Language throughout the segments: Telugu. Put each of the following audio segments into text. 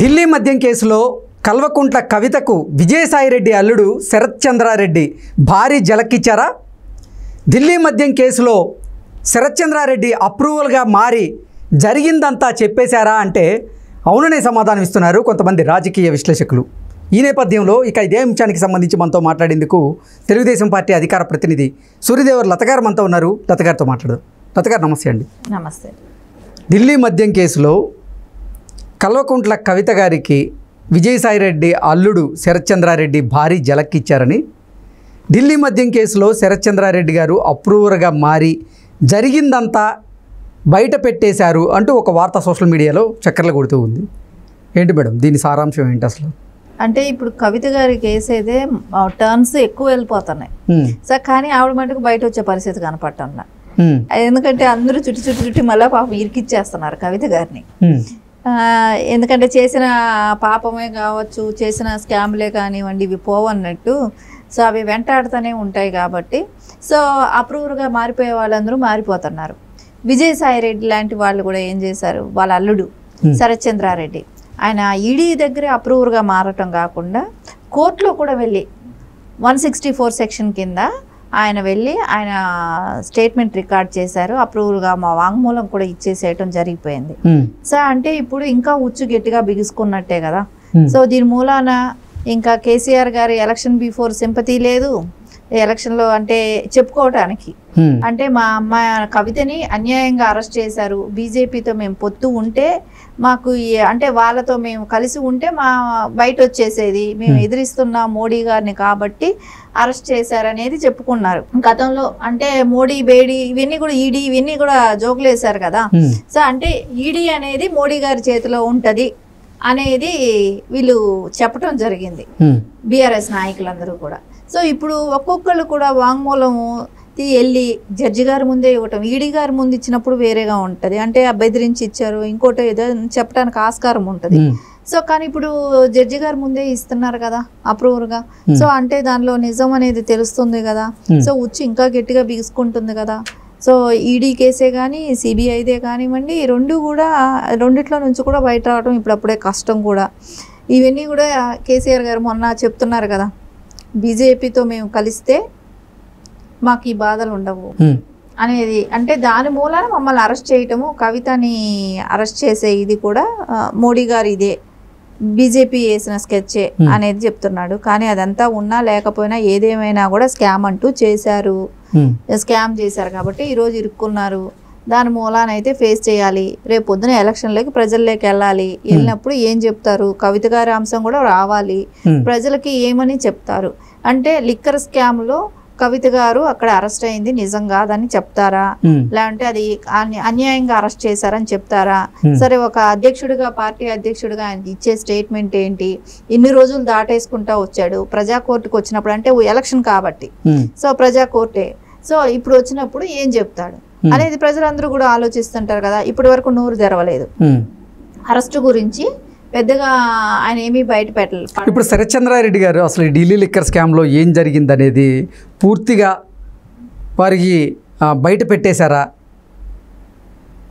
ఢిల్లీ మద్యం కేసులో కల్వకుంట్ల కవితకు విజయసాయిరెడ్డి అల్లుడు శరత్ చంద్రారెడ్డి భారీ జలక్కిచ్చారా? ఢిల్లీ మద్యం కేసులో శరత్ చంద్రారెడ్డి అప్రూవల్గా మారి జరిగిందంతా చెప్పేశారా అంటే అవుననే సమాధానం ఇస్తున్నారు కొంతమంది రాజకీయ విశ్లేషకులు. ఈ నేపథ్యంలో ఇదే అంశానికి సంబంధించి మనతో మాట్లాడేందుకు తెలుగుదేశం పార్టీ అధికార ప్రతినిధి సూర్యదేవర్ లత గారు మనతో ఉన్నారు. లత గారితో మాట్లాడదాం. లత గారు నమస్తే అండి. నమస్తే. ఢిల్లీ మద్యం కేసులో కల్వకుంట్ల కవిత గారికి విజయసాయిరెడ్డి అల్లుడు శరత్ చంద్రారెడ్డి భారీ జలక్కిచ్చారని, ఢిల్లీ మద్యం కేసులో శరత్ చంద్రారెడ్డి గారు అప్రూవర్గా మారి జరిగిందంతా బయట పెట్టేశారు అంటూ ఒక వార్త సోషల్ మీడియాలో చక్కర్లు కొడుతూ ఉంది. ఏంటి మేడం దీని సారాంశం ఏంటి అసలు? అంటే ఇప్పుడు కవిత గారి కేసు అయితే టర్న్స్ ఎక్కువ వెళ్ళిపోతున్నాయి సార్, కానీ ఆవిడ మటుకు బయట వచ్చే పరిస్థితి కనపడుతున్నా. ఎందుకంటే అందరూ చుట్టి మళ్ళీ పాపం ఇరికిచ్చేస్తున్నారు కవిత గారిని. ఎందుకంటే చేసిన పాపమే కావచ్చు, చేసిన స్కామ్లే కానివ్వండి, ఇవి పోవన్నట్టు. సో అవి వెంటాడుతూనే ఉంటాయి కాబట్టి సో అప్రూవర్గా మారిపోయే వాళ్ళందరూ మారిపోతున్నారు. విజయసాయిరెడ్డి లాంటి వాళ్ళు కూడా ఏం చేశారు, వాళ్ళ అల్లుడు శరత్ చంద్రారెడ్డి ఆయన ఈడీ దగ్గరే అప్రూవర్గా మారటం కాకుండా కోర్టులో కూడా వెళ్ళి 164 సెక్షన్ కింద ఆయన వెళ్ళి ఆయన స్టేట్మెంట్ రికార్డ్ చేశారు. అప్రూవల్గా మా వాంగ్మూలం కూడా ఇచ్చేసేయటం జరిగిపోయింది. సో అంటే ఇప్పుడు ఇంకా ఉచ్చు గట్టిగా బిగుసుకున్నట్టే కదా. సో దీని మూలాన ఇంకా కేసీఆర్ గారి ఎలక్షన్ బిఫోర్ సింపతి లేదు ఎలక్షన్లో అంటే చెప్పుకోవటానికి. అంటే మా అమ్మాయి కవితని అన్యాయంగా అరెస్ట్ చేశారు, బీజేపీతో మేము పొత్తు ఉంటే మాకు అంటే వాళ్ళతో మేము కలిసి ఉంటే మా బయట వచ్చేసేది, మేము ఎదిరిస్తున్న మోడీ గారిని కాబట్టి అరెస్ట్ చేశారనేది చెప్పుకున్నారు గతంలో. అంటే మోడీ బేడీ ఇవన్నీ కూడా ఈడీ ఇవన్నీ కూడా జోకులు వేశారు కదా. సో అంటే ఈడీ అనేది మోడీ గారి చేతిలో ఉంటది అనేది వీళ్ళు చెప్పటం జరిగింది బీఆర్ఎస్ నాయకులందరూ కూడా. సో ఇప్పుడు ఒక్కొక్కళ్ళు కూడా వాంగ్మూలము వెళ్ళి జడ్జి గారి ముందే ఇవ్వటం, ఈడీ గారి ముందు ఇచ్చినప్పుడు వేరేగా ఉంటుంది. అంటే బెదిరించి ఇచ్చారు ఇంకోటి ఏదో చెప్పడానికి ఆస్కారం ఉంటుంది. సో కానీ ఇప్పుడు జడ్జి గారి ముందే ఇస్తున్నారు కదా అప్రూవర్గా. సో అంటే దానిలో నిజం అనేది తెలుస్తుంది కదా. సో ఉచ్చు ఇంకా గట్టిగా బిగుసుకుంటుంది కదా. సో ఈడీ కేసే కానీ సిబిఐదే కానివ్వండి, రెండిట్లో నుంచి కూడా బయట రావడం ఇప్పుడప్పుడే కష్టం కూడా. ఇవన్నీ కూడా కేసీఆర్ గారు మొన్న చెప్తున్నారు కదా, బీజేపీతో మేము కలిస్తే మాకు ఈ బాధలు ఉండవు అనేది. అంటే దాని మూలాన మమ్మల్ని అరెస్ట్ చేయటము, కవితని అరెస్ట్ చేసే ఇది కూడా మోడీ గారు ఇదే బీజేపీ వేసిన స్కెచ్చే అనేది చెప్తున్నాడు. కానీ అదంతా ఉన్నా లేకపోయినా ఏదేమైనా కూడా స్కామ్ అంటూ చేశారు, స్కామ్ చేశారు కాబట్టి ఈరోజు ఇరుక్కున్నారు. దాని మూలానైతే ఫేస్ చేయాలి. రేపు పొద్దున ఎలక్షన్లోకి ప్రజల్లోకి వెళ్ళాలి. వెళ్ళినప్పుడు ఏం చెప్తారు, కవిత గారి అంశం కూడా రావాలి. ప్రజలకి ఏమని చెప్తారు అంటే లిక్కర్ స్కామ్లో కవిత గారు అక్కడ అరెస్ట్ అయింది నిజం కాదని చెప్తారా, లేదంటే అది అన్యాయంగా అరెస్ట్ చేశారని చెప్తారా? సరే, ఒక అధ్యక్షుడిగా పార్టీ అధ్యక్షుడిగా ఆయన ఇచ్చే స్టేట్మెంట్ ఏంటి? ఇన్ని రోజులు దాటేసుకుంటా వచ్చాడు, ప్రజా కోర్టుకు వచ్చినప్పుడు అంటే ఎలక్షన్ కాబట్టి సో ప్రజా కోర్టే, సో ఇప్పుడు వచ్చినప్పుడు ఏం చెప్తాడు అనేది ప్రజలందరూ కూడా ఆలోచిస్తుంటారు కదా. ఇప్పటి వరకు నోరు తెరవలేదు అరెస్టు గురించి, పెద్దగా ఆయన ఏమీ బయట పెట్టలేదు. ఇప్పుడు శరత్ చంద్రారెడ్డి గారు అసలు ఈ ఢిల్లీ లిక్కర్ స్కామ్లో ఏం జరిగిందనేది పూర్తిగా వారికి బయట పెట్టేశారా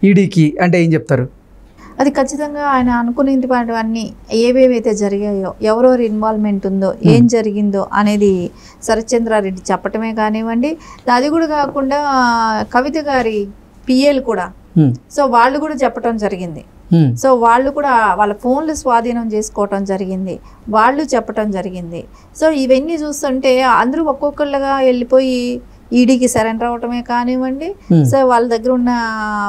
ఈడీకి అంటే ఏం చెప్తారు? అది ఖచ్చితంగా ఆయన అనుకునేటివన్నీ ఏవేవైతే జరిగాయో, ఎవరెవరు ఇన్వాల్వ్మెంట్ ఉందో, ఏం జరిగిందో అనేది శరత్ చంద్రారెడ్డి చెప్పటమే కానివ్వండి. అది కూడా కాకుండా కవిత గారి పిఏలు కూడా సో వాళ్ళు కూడా చెప్పటం జరిగింది. సో వాళ్ళు కూడా వాళ్ళ ఫోన్లు స్వాధీనం చేసుకోవటం జరిగింది, వాళ్ళు చెప్పటం జరిగింది. సో ఇవన్నీ చూస్తుంటే అందరూ ఒక్కొక్కళ్ళగా వెళ్ళిపోయి ఈడీకి సరెండర్ అవటమే కానివ్వండి, సో వాళ్ళ దగ్గర ఉన్న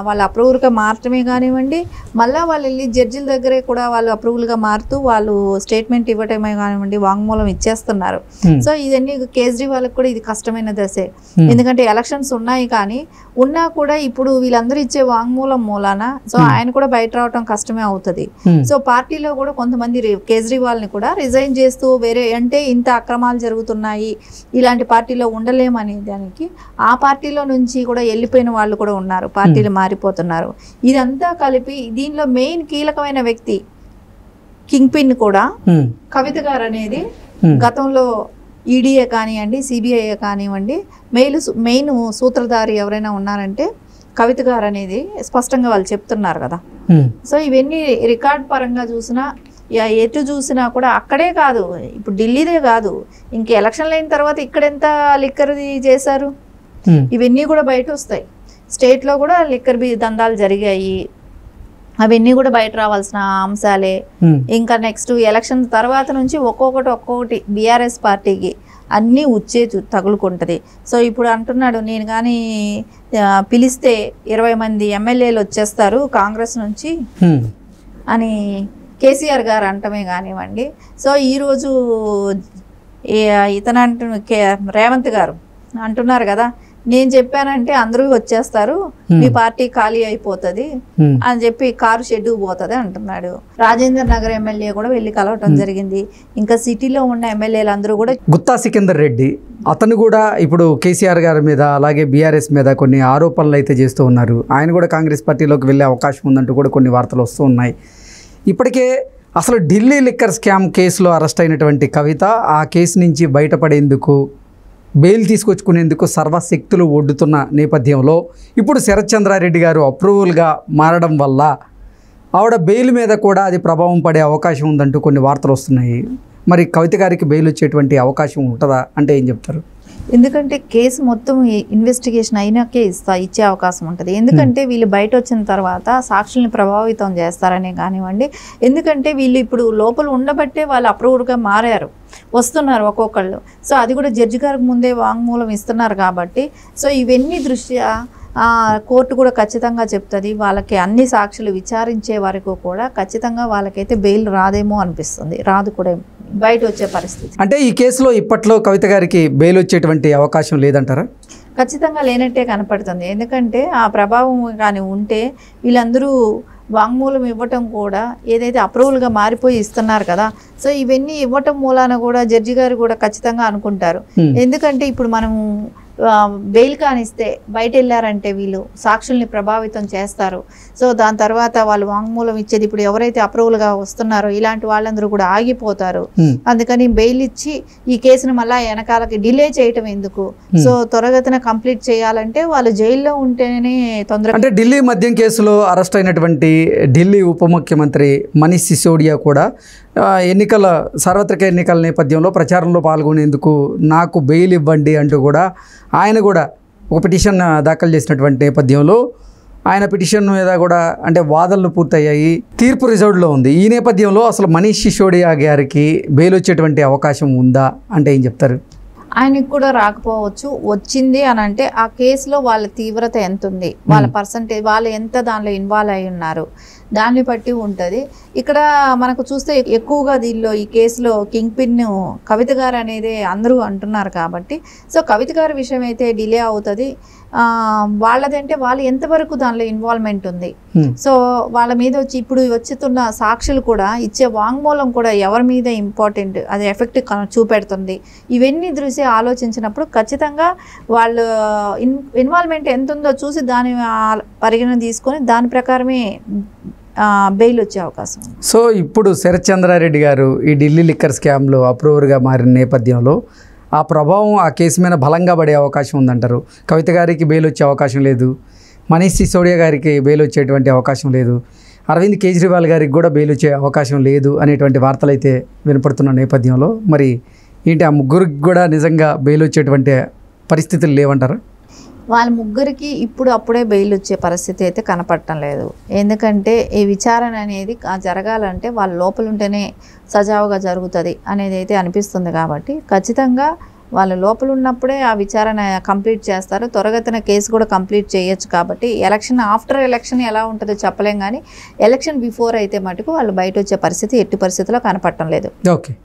వాళ్ళ అప్రూవల్గా మారటమే కానివ్వండి, మళ్ళీ వాళ్ళు వెళ్ళి జడ్జిల దగ్గరే కూడా వాళ్ళు అప్రూవల్గా మారుతూ వాళ్ళు స్టేట్మెంట్ ఇవ్వటమే కానివ్వండి, వాంగ్మూలం ఇచ్చేస్తున్నారు. సో ఇవన్నీ కేజ్రీవాల్కి కూడా ఇది కష్టమైన దశే. ఎందుకంటే ఎలక్షన్స్ ఉన్నాయి కానీ ఉన్నా కూడా ఇప్పుడు వీళ్ళందరూ ఇచ్చే వాంగ్మూలం మూలాన సో ఆయన కూడా బయట రావటం కష్టమే అవుతుంది. సో పార్టీలో కూడా కొంతమంది కేజ్రీవాల్ని కూడా రిజైన్ చేస్తూ వేరే అంటే ఇంత అక్రమాలు జరుగుతున్నాయి, ఇలాంటి పార్టీలో ఉండలేమనే దానికి ఆ పార్టీలో నుంచి కూడా వెళ్ళిపోయిన వాళ్ళు కూడా ఉన్నారు, పార్టీలు మారిపోతున్నారు. ఇదంతా కలిపి దీనిలో మెయిన్ కీలకమైన వ్యక్తి కింగ్ పిన్ కూడా కవిత గారు అనేది గతంలో ఈడీఏ కానివ్వండి, సిబిఐ కానివ్వండి, మెయిన్ సూత్రధారి ఎవరైనా ఉన్నారంటే కవిత గారు అనేది స్పష్టంగా వాళ్ళు చెప్తున్నారు కదా. సో ఇవన్నీ రికార్డ్ పరంగా చూసినా ఎటు చూసినా కూడా అక్కడే కాదు, ఇప్పుడు ఢిల్లీదే కాదు, ఇంక ఎలక్షన్లు అయిన తర్వాత ఇక్కడ ఎంత లిక్కర్ది చేశారు, ఇవన్నీ కూడా బయట వస్తాయి. స్టేట్లో కూడా లిక్కర్ దందాలు జరిగాయి, అవన్నీ కూడా బయట రావాల్సిన అంశాలే. ఇంకా నెక్స్ట్ ఎలక్షన్ తర్వాత నుంచి ఒక్కొక్కటి బీఆర్ఎస్ పార్టీకి అన్నీ ఉచ్చే తగులుకుంటుంది. సో ఇప్పుడు అంటున్నాడు, నేను కానీ పిలిస్తే 20 మంది ఎమ్మెల్యేలు వచ్చేస్తారు కాంగ్రెస్ నుంచి అని కేసీఆర్ గారు అంటమే కానివ్వండి. సో ఈరోజు ఇతను రేవంత్ గారు అంటున్నారు కదా, నేను చెప్పానంటే అందరూ వచ్చేస్తారు, మీ పార్టీ ఖాళీ అయిపోతుంది అని చెప్పి కారు షెడ్ పోతుంది అంటున్నాడు. రాజేంద్ర నగర్ ఎమ్మెల్యే కూడా వెళ్ళి కలవటం జరిగింది. ఇంకా సిటీలో ఉన్న ఎమ్మెల్యేలు అందరూ కూడా, గుత్తా సికిందర్ రెడ్డి అతను కూడా ఇప్పుడు కేసీఆర్ గారి మీద అలాగే బీఆర్ఎస్ మీద కొన్ని ఆరోపణలు అయితే చేస్తూ ఉన్నారు. ఆయన కూడా కాంగ్రెస్ పార్టీలోకి వెళ్ళే అవకాశం ఉందంటూ కూడా కొన్ని వార్తలు వస్తూ ఉన్నాయి. ఇప్పటికే అసలు ఢిల్లీ లిక్కర్ స్కామ్ కేసులో అరెస్ట్ అయినటువంటి కవిత ఆ కేసు నుంచి బయటపడేందుకు, బెయిల్ తీసుకొచ్చుకునేందుకు సర్వశక్తులు ఒడ్డుతున్న నేపథ్యంలో ఇప్పుడు శరత్ చంద్రారెడ్డి గారు అప్రూవల్గా మారడం వల్ల ఆవిడ బెయిల్ మీద కూడా అది ప్రభావం పడే అవకాశం ఉందంటూ కొన్ని వార్తలు వస్తున్నాయి. మరి కవిత గారికి బెయిల్ వచ్చేటువంటి అవకాశం ఉంటుందా అంటే ఏం చెప్తారు? ఎందుకంటే కేసు మొత్తం ఇన్వెస్టిగేషన్ అయినాకే ఇచ్చే అవకాశం ఉంటుంది. ఎందుకంటే వీళ్ళు బయట వచ్చిన తర్వాత సాక్షుల్ని ప్రభావితం చేస్తారనే కానివ్వండి. ఎందుకంటే వీళ్ళు ఇప్పుడు లోపల ఉండబట్టే వాళ్ళు అప్రూవ్డ్గా మారారు, వస్తున్నారు ఒక్కొక్కళ్ళు. సో అది కూడా జడ్జి గారికి ముందే వాంగ్మూలం ఇస్తున్నారు కాబట్టి, సో ఇవన్నీ దృష్ట్యా కోర్టు కూడా ఖచ్చితంగా చెప్తుంది, వాళ్ళకి అన్ని సాక్షులు విచారించే వరకు కూడా ఖచ్చితంగా వాళ్ళకైతే బెయిల్ రాదేమో అనిపిస్తుంది, రాదు కూడా, బయట వచ్చే పరిస్థితి. అంటే ఈ కేసులో ఇప్పట్లో కవిత గారికి బెయిల్ వచ్చేటువంటి అవకాశం లేదంటారా? ఖచ్చితంగా లేనట్టే కనపడుతుంది. ఎందుకంటే ఆ ప్రభావం కానీ ఉంటే వీళ్ళందరూ వాంగ్మూలం ఇవ్వటం కూడా ఏదైతే అప్రూవల్గా మారిపోయి ఇస్తున్నారు కదా, సో ఇవన్నీ ఇవ్వటం మూలాన కూడా జడ్జి గారు కూడా ఖచ్చితంగా అనుకుంటారు. ఎందుకంటే ఇప్పుడు మనం బెయిల్ కానిస్తే బయట వెళ్ళారంటే వీళ్ళు సాక్షుల్ని ప్రభావితం చేస్తారు. సో దాని తర్వాత వాళ్ళు వాంగ్మూలం ఇచ్చేది, ఇప్పుడు ఎవరైతే అప్రూవల్గా వస్తున్నారో ఇలాంటి వాళ్ళందరూ కూడా ఆగిపోతారు. అందుకని బెయిల్ ఇచ్చి ఈ కేసును మళ్ళీ వెనకాలకి డిలే చేయటం ఎందుకు, సో త్వరగతిన కంప్లీట్ చేయాలంటే వాళ్ళు జైల్లో ఉంటేనే తొందరగా. అంటే ఢిల్లీ మద్యం కేసులో అరెస్ట్ అయినటువంటి ఢిల్లీ ఉప ముఖ్యమంత్రి మనీష్ సిసోడియా కూడా సార్వత్రిక ఎన్నికల నేపథ్యంలో ప్రచారంలో పాల్గొనేందుకు నాకు బెయిల్ ఇవ్వండి అంటూ కూడా ఆయన కూడా ఒక పిటిషన్ దాఖలు చేసినటువంటి నేపథ్యంలో ఆయన పిటిషన్ మీద కూడా అంటే వాదనలు పూర్తయ్యాయి, తీర్పు రిజర్వ్డ్లో ఉంది. ఈ నేపథ్యంలో అసలు మనీష్ సిసోడియా గారికి బెయిల్ వచ్చేటువంటి అవకాశం ఉందా అంటే ఏం చెప్తారు? ఆయనకు కూడా రాకపోవచ్చు. వచ్చింది అని అంటే ఆ కేసులో వాళ్ళ తీవ్రత ఎంత ఉంది, వాళ్ళ పర్సంటేజ్, వాళ్ళు ఎంత దానిలో ఇన్వాల్వ్ అయి ఉన్నారు, దాన్ని బట్టి ఉంటుంది. ఇక్కడ మనకు చూస్తే ఎక్కువగా దీనిలో ఈ కేసులో కింగ్ పిన్ కవిత గారు అనేది అందరూ అంటున్నారు కాబట్టి, సో కవిత గారి విషయం అయితే డిలే అవుతుంది. వాళ్ళదంటే వాళ్ళు ఎంతవరకు దానిలో ఇన్వాల్వ్మెంట్ ఉంది, సో వాళ్ళ మీద వచ్చి ఇప్పుడు వచ్చుతున్న సాక్షులు కూడా ఇచ్చే వాంగ్మూలం కూడా ఎవరి మీద ఇంపార్టెంట్, అది ఎఫెక్ట్ చూపెడుతుంది. ఇవన్నీ దృష్టి ఆలోచించినప్పుడు ఖచ్చితంగా వాళ్ళు ఇన్వాల్వ్మెంట్ ఎంత ఉందో చూసి దాని పరిగణన తీసుకొని దాని ప్రకారమే బెయిల్ వచ్చే అవకాశం. సో ఇప్పుడు శరత్ చంద్రారెడ్డి గారు ఈ ఢిల్లీ లిక్కర్ స్కామ్లో అప్రూవర్గా మారిన నేపథ్యంలో ఆ ప్రభావం ఆ కేసు మీద బలంగా పడే అవకాశం ఉందంటారు. కవిత గారికి బెయిల్ వచ్చే అవకాశం లేదు, మనీష్ సిసోడియా గారికి బెయిల్ వచ్చేటువంటి అవకాశం లేదు, అరవింద్ కేజ్రీవాల్ గారికి కూడా బెయిల్ వచ్చే అవకాశం లేదు అనేటువంటి వార్తలు అయితే వినపడుతున్న నేపథ్యంలో మరి ఏంటి ఆ ముగ్గురికి కూడా నిజంగా బెయిల్ వచ్చేటువంటి పరిస్థితులు లేవంటారా? వాళ్ళ ముగ్గురికి ఇప్పుడు అప్పుడే బెయిల్ వచ్చే పరిస్థితి అయితే కనపడటం లేదు. ఎందుకంటే ఈ విచారణ అనేది జరగాలంటే వాళ్ళ లోపల ఉంటేనే సజావుగా జరుగుతుంది అనేది అయితే అనిపిస్తుంది. కాబట్టి ఖచ్చితంగా వాళ్ళ లోపల ఉన్నప్పుడే ఆ విచారణ కంప్లీట్ చేస్తారు, త్వరగతిన కేసు కూడా కంప్లీట్ చేయొచ్చు. కాబట్టి ఎలక్షన్ ఆఫ్టర్ ఎలక్షన్ ఎలా ఉంటుందో చెప్పలేం, కానీ ఎలక్షన్ బిఫోర్ అయితే మటుకు వాళ్ళు బయట వచ్చే పరిస్థితి ఎట్టి పరిస్థితిలో కనపడటం లేదు. ఓకే.